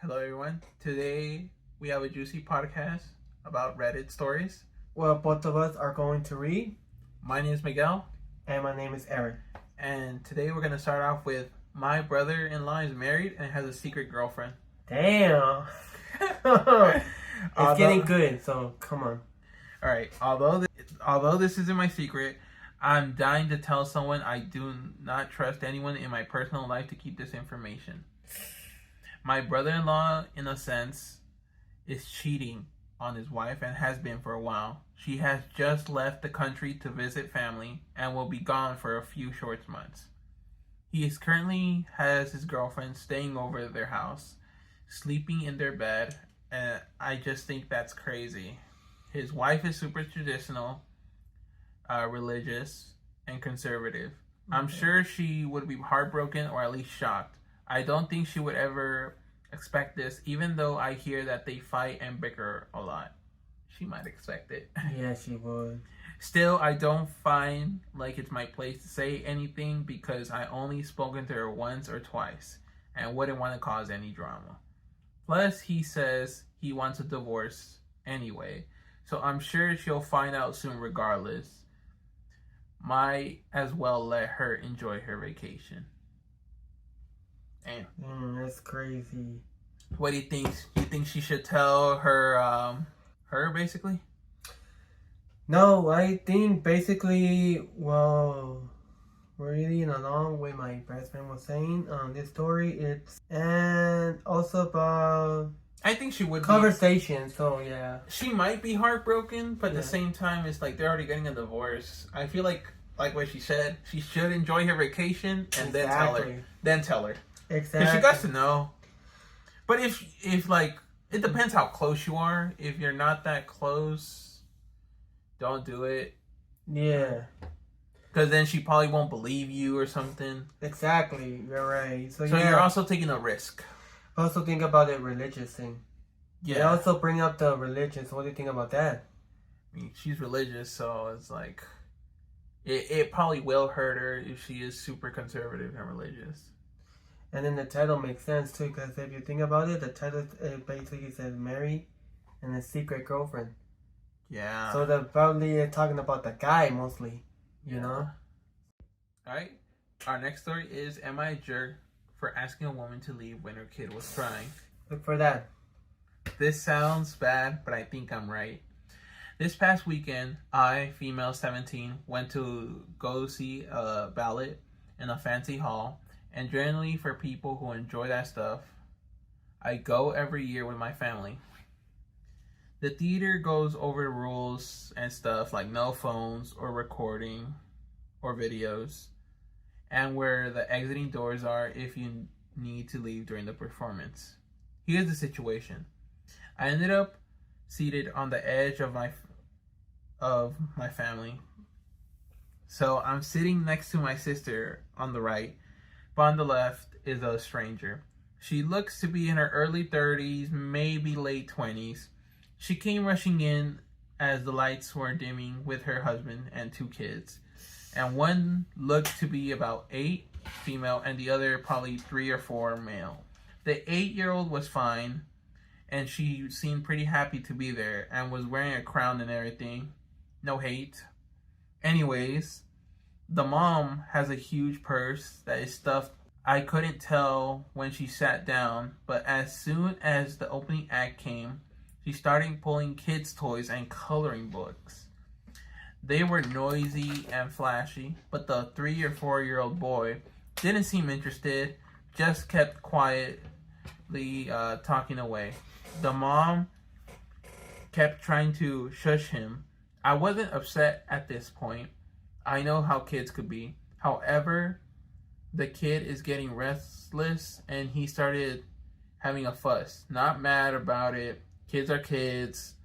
Hello, everyone. Today we have a juicy podcast about Reddit stories. Well, both of us are going to read, My name is Miguel, and my name is Aaron. and today we're going to start off with my brother in law is married and has a secret girlfriend. Damn. It's getting good, so come on. All right. Although this isn't my secret, I'm dying to tell someone. I do not trust anyone in my personal life to keep this information. My brother-in-law, in a sense, is cheating on his wife and has been for a while. She has just left the country to visit family and will be gone for a few short months. He is currently has his girlfriend staying over at their house, sleeping in their bed, and I just think that's crazy. His wife is super traditional, religious, and conservative. I'm sure she would be heartbroken or at least shocked. I don't think she would ever expect this, even though I hear that they fight and bicker a lot. She might expect it. Yeah, she would. Still, I don't find like it's my place to say anything because I only spoken to her once or twice and wouldn't want to cause any drama. Plus, he says he wants a divorce anyway, so I'm sure she'll find out soon regardless. Might as well let her enjoy her vacation. And That's crazy. what do you think? You think she should tell her, her basically? No, I think basically, well, reading along with my best friend was saying this story, and also about I think she would conversation. So yeah, she might be heartbroken, but at Yeah. the same time, it's like they're already getting a divorce. I feel like what she said, she should enjoy her vacation and then tell her. Then tell her. Exactly. Because she got to know. But if like, it depends how close you are. If you're not that close, don't do it. Yeah. Because then she probably won't believe you or something. Exactly. You're right. So yeah. You're also taking a risk. Also think about the religious thing. Yeah. They also bring up the religion. So what do you think about that? I mean, she's religious, so it's like, it probably will hurt her if she is super conservative and religious. And then the title makes sense too, because if you think about it, the title basically says married and a secret girlfriend. Yeah. So they're probably talking about the guy mostly, you know? Alright. Our next story is, am I a jerk for asking a woman to leave when her kid was crying? Look for that. This sounds bad, but I think I'm right. This past weekend, I, female 17, went to go see a ballet in a fancy hall. And generally, for people who enjoy that stuff, I go every year with my family. The theater goes over the rules and stuff like no phones or recording or videos, and where the exiting doors are if you need to leave during the performance. Here's the situation. I ended up seated on the edge of my family. So I'm sitting next to my sister on the right, but on the left is a stranger. She looks to be in her early 30s, maybe late 20s. She came rushing in as the lights were dimming with her husband and two kids. And one looked to be about 8, female, and the other probably 3 or 4, male. The 8-year-old was fine, and she seemed pretty happy to be there and was wearing a crown and everything. No hate. Anyways, the mom has a huge purse that is stuffed. I couldn't tell when she sat down, but as soon as the opening act came, she started pulling kids' toys and coloring books. They were noisy and flashy, but the 3 or 4-year-old boy didn't seem interested, just kept quietly talking away. The mom kept trying to shush him. I wasn't upset at this point. I know how kids could be. However, the kid is getting restless and he started having a fuss. Not mad about it. Kids are kids.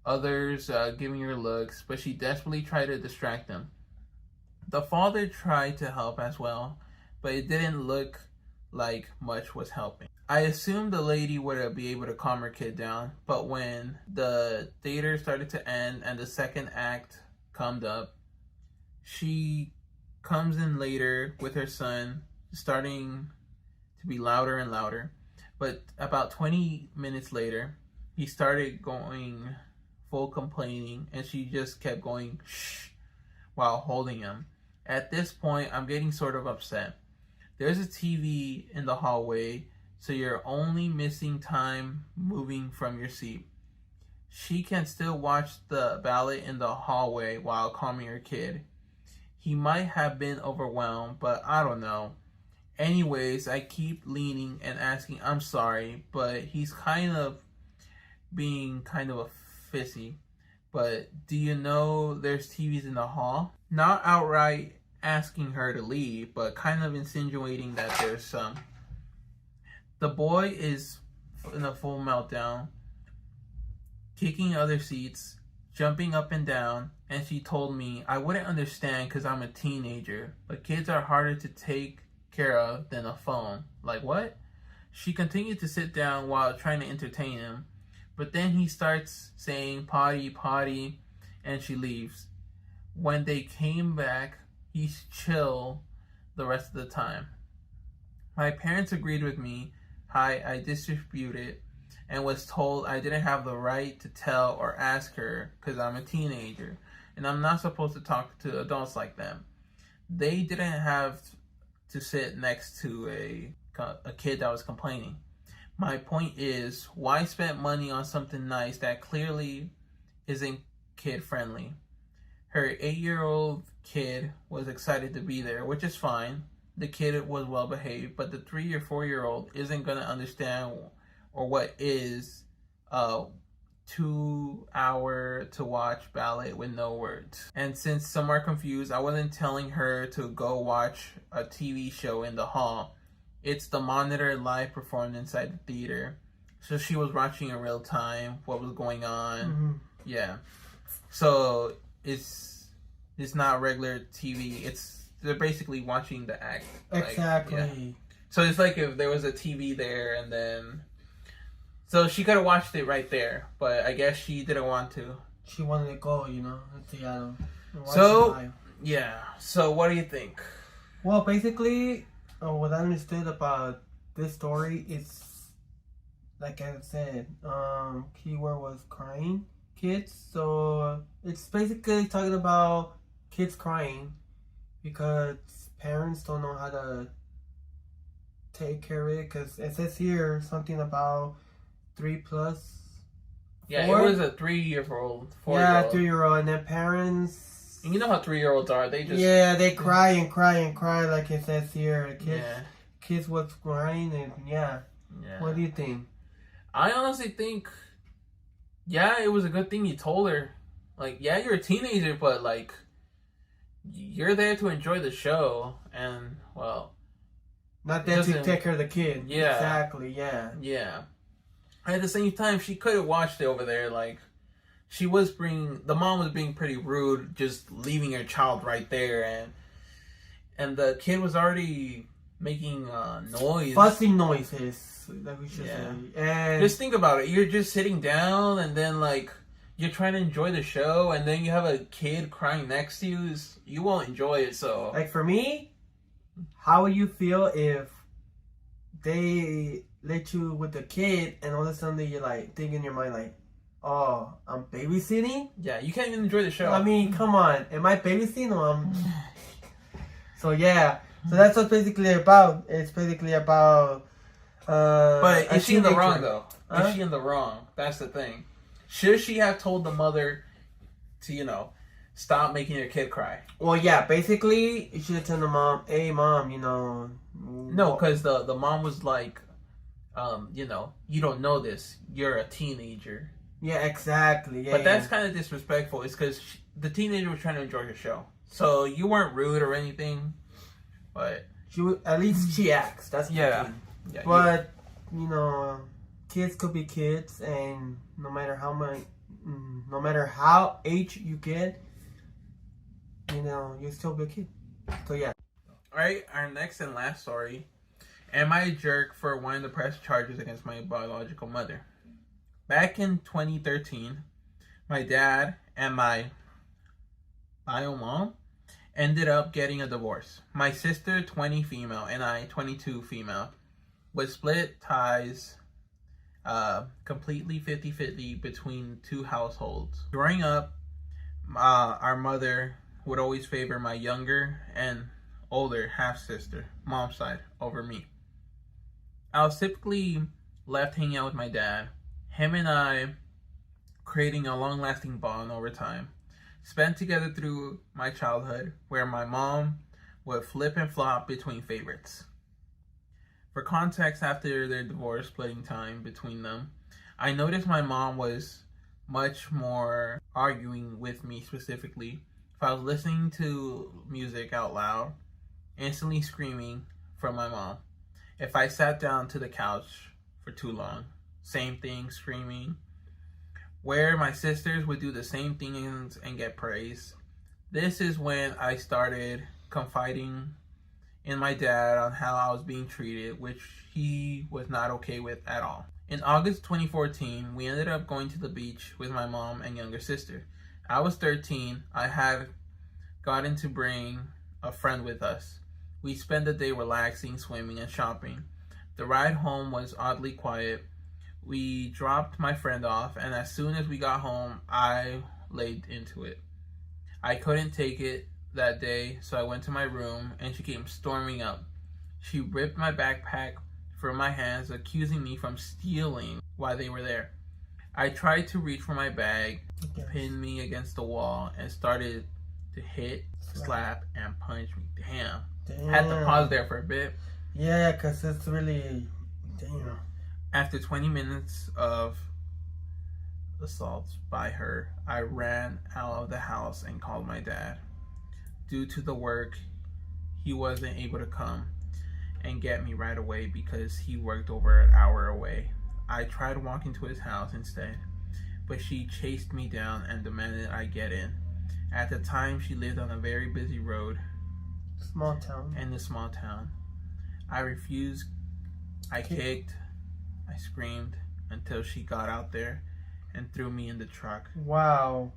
Others giving her looks, but she desperately tried to distract them. The father tried to help as well, but it didn't look like much was helping. I assumed the lady would be able to calm her kid down, but when the theater started to end and the second act comes up, she comes in later with her son, starting to be louder and louder. But about 20 minutes later, he started going full complaining, and she just kept going shh while holding him. At this point, I'm getting sort of upset. There's a TV in the hallway, so you're only missing time moving from your seat. She can still watch the ballet in the hallway while calming her kid. He might have been overwhelmed, but I don't know. Anyways, I keep leaning and asking, I'm sorry, but he's kind of being kind of a fissy. But do you know there's TVs in the hall? Not outright asking her to leave, but kind of insinuating that there's some. The boy is in a full meltdown, kicking other seats, jumping up and down, and she told me I wouldn't understand because I'm a teenager, but kids are harder to take care of than a phone. Like what? She continued to sit down while trying to entertain him, but then he starts saying potty, potty, and she leaves. When they came back, he's chill the rest of the time. My parents agreed with me. I disputed and was told I didn't have the right to tell or ask her because I'm a teenager and I'm not supposed to talk to adults like them. They didn't have to sit next to a kid that was complaining. My point is, why spend money on something nice that clearly isn't kid friendly? Her 8-year-old kid was excited to be there, which is fine. The kid was well behaved, but the 3 or 4-year-old isn't going to understand or what is a 2-hour to watch ballet with no words. And since some are confused, I wasn't telling her to go watch a TV show in the hall. It's the monitor live performed inside the theater. So she was watching in real time what was going on. Mm-hmm. Yeah. So it's not regular TV. They're basically watching the act. Exactly. Like, yeah. So it's like if there was a TV there and then... So she could have watched it right there, but I guess she didn't want to. She wanted to go, you know, to Seattle. So, yeah. So what do you think? Well, basically, what I understood about this story is, like I said, keyword was crying kids. So it's basically talking about kids crying because parents don't know how to take care of it. Because it says here something about 3+. Yeah, 4? it was a 3-year-old, 4-year-old. Yeah, 3-year-old, and then parents. And you know how 3-year-olds are. They just they cry and cry and cry, like it says here. Kids was crying, and yeah. What do you think? I honestly think, yeah, it was a good thing you told her. Like, yeah, you're a teenager, but like, you're there to enjoy the show, and well, not there to take care of the kid. Yeah, exactly. Yeah. Yeah. At the same time, she could have watched it over there. Like, the mom was being pretty rude, just leaving her child right there, and the kid was already making noise, fussy noises, like we should say. And just think about it. You're just sitting down, and then like you're trying to enjoy the show, and then you have a kid crying next to you. You won't enjoy it. So, like for me, how would you feel if they let you with the kid, and all of a sudden you're like thinking in your mind like, oh, I'm babysitting? Yeah, you can't even enjoy the show. I mean, come on. Am I babysitting or I'm... So, yeah. So that's what it's basically about. It's basically about... but is she in the wrong, though? Huh? Is she in the wrong? That's the thing. Should she have told the mother to, stop making her kid cry? Well, yeah. Basically, you should have told the mom, hey, mom, No, because the mom was like, you don't know this. You're a teenager. Yeah, exactly. Yeah, but that's kind of disrespectful. It's because the teenager was trying to enjoy her show. So you weren't rude or anything, but at least she acts. That's the thing. Yeah. But kids could be kids, and no matter how age you get, you still be a kid. So yeah. All right. Our next and last story. Am I a jerk for wanting to press charges against my biological mother? Back in 2013, my dad and my bio mom ended up getting a divorce. My sister, 20 female, and I, 22 female. would split ties completely 50-50 between two households. Growing up, our mother would always favor my younger and older half-sister, mom's side, over me. I was typically left hanging out with my dad, him and I creating a long-lasting bond over time. Spent together through my childhood, where my mom would flip and flop between favorites. For context, after their divorce, splitting time between them, I noticed my mom was much more arguing with me specifically. If I was listening to music out loud, instantly screaming from my mom. If I sat down to the couch for too long, same thing, screaming. Where my sisters would do the same things and get praise. This is when I started confiding in my dad on how I was being treated, which he was not okay with at all. In August 2014, we ended up going to the beach with my mom and younger sister. I was 13. I had gotten to bring a friend with us. We spent the day relaxing, swimming, and shopping. The ride home was oddly quiet. We dropped my friend off, and as soon as we got home, I laid into it. I couldn't take it that day, so I went to my room, and she came storming up. She ripped my backpack from my hands, accusing me from stealing while they were there. I tried to reach for my bag, pinned me against the wall, and started to hit, slap, and punch me. Damn. Had to pause there for a bit. Yeah, because it's really... Damn. After 20 minutes of assaults by her, I ran out of the house and called my dad. Due to the work, he wasn't able to come and get me right away because he worked over an hour away. I tried walking to his house instead, but she chased me down and demanded I get in. At the time, she lived on a very busy road. Small town. In the small town. I refused. I kicked. I screamed until she got out there and threw me in the truck. Wow.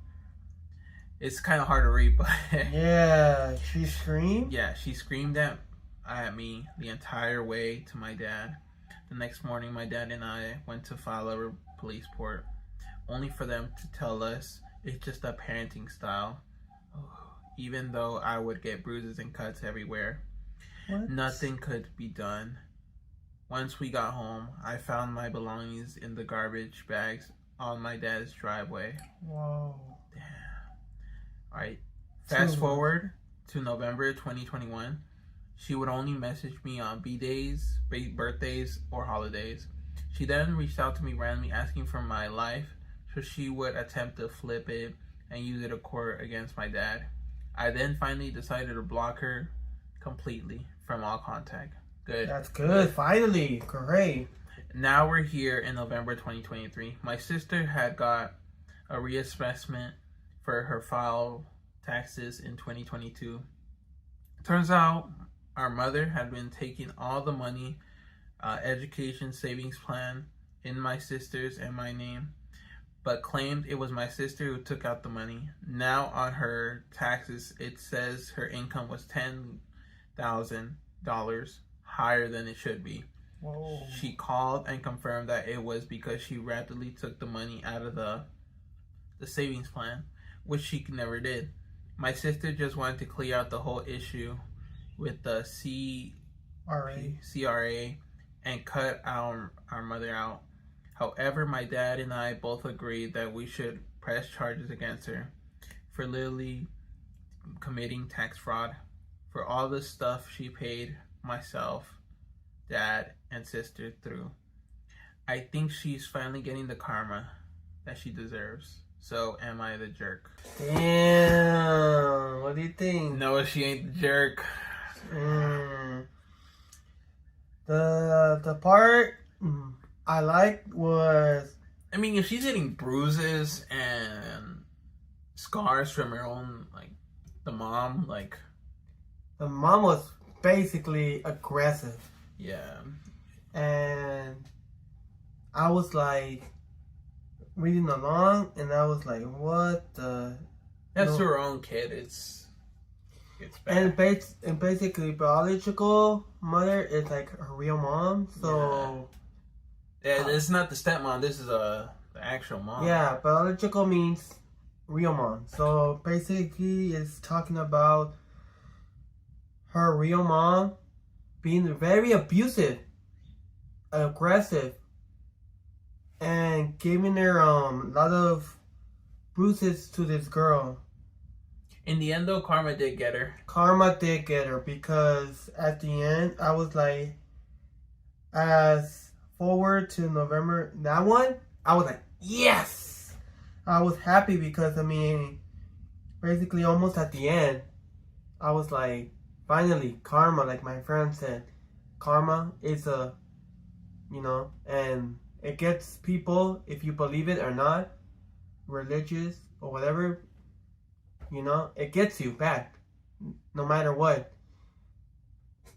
It's kind of hard to read, but... Yeah, she screamed? Yeah, she screamed at me the entire way to my dad. The next morning, my dad and I went to file a police report, only for them to tell us it's just a parenting style. Even though I would get bruises and cuts everywhere, nothing could be done. Once we got home, I found my belongings in the garbage bags on my dad's driveway. Whoa. Damn. Alright, fast forward to November 2021. She would only message me on B-days, birthdays, or holidays. She then reached out to me randomly asking for my life, so she would attempt to flip it and use it in court against my dad. I then finally decided to block her completely from all contact. Good. That's good. Finally. Great. Now we're here in November 2023. My sister had got a reassessment for her file taxes in 2022. Turns out our mother had been taking all the money, education savings plan in my sister's and my name, but claimed it was my sister who took out the money. Now on her taxes, it says her income was $10,000 higher than it should be. Whoa. She called and confirmed that it was because she rapidly took the money out of the savings plan, which she never did. My sister just wanted to clear out the whole issue with the CRA and cut our mother out. However, my dad and I both agreed that we should press charges against her for literally committing tax fraud for all the stuff she paid myself, dad, and sister through. I think she's finally getting the karma that she deserves. So, am I the jerk? Damn. What do you think? No, she ain't the jerk. The part I liked was... I mean, if she's getting bruises and scars from her own, like, the mom, like... The mom was basically aggressive. Yeah. And I was like reading along, and I was like, what the... That's her own kid. It's... it's bad. And basically, biological mother is like her real mom. So Yeah, it's not the stepmom. This is the actual mom. yeah, biological means real mom. So basically, it's talking about her real mom being very abusive, aggressive, and giving her a lot of bruises to this girl. In the end, though, Karma did get her. Karma did get her because at the end, I was like, as forward to November, that one, I was like, yes! I was happy because, I mean, basically almost at the end, I was like, finally, karma, like my friend said, karma is a, you know, and it gets people, if you believe it or not, religious or whatever, you know, it gets you back, no matter what.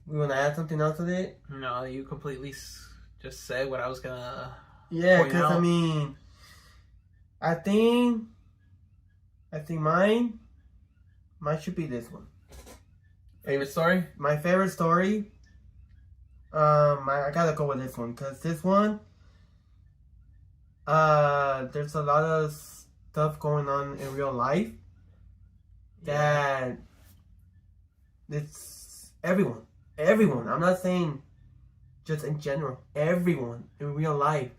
We want to add something else to it? No, you completely just said what I was gonna. Yeah, point because out. I mean, I think mine should be this one. Favorite story? My favorite story. I gotta go with this one because this one, there's a lot of stuff going on in real life that it's everyone. I'm not saying just in general. Everyone in real life.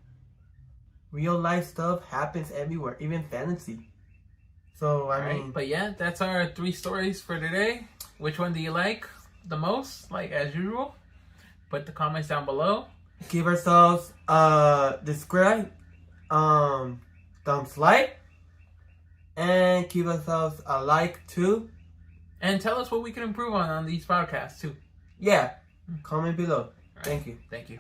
Real life stuff happens everywhere, even fantasy. So I mean, but yeah, that's our 3 stories for today. Which one do you like the most? Like as usual, put the comments down below. give ourselves subscribe, thumbs like, and give ourselves a like too. And tell us what we can improve on these podcasts too. Yeah, comment below. Thank you. Thank you.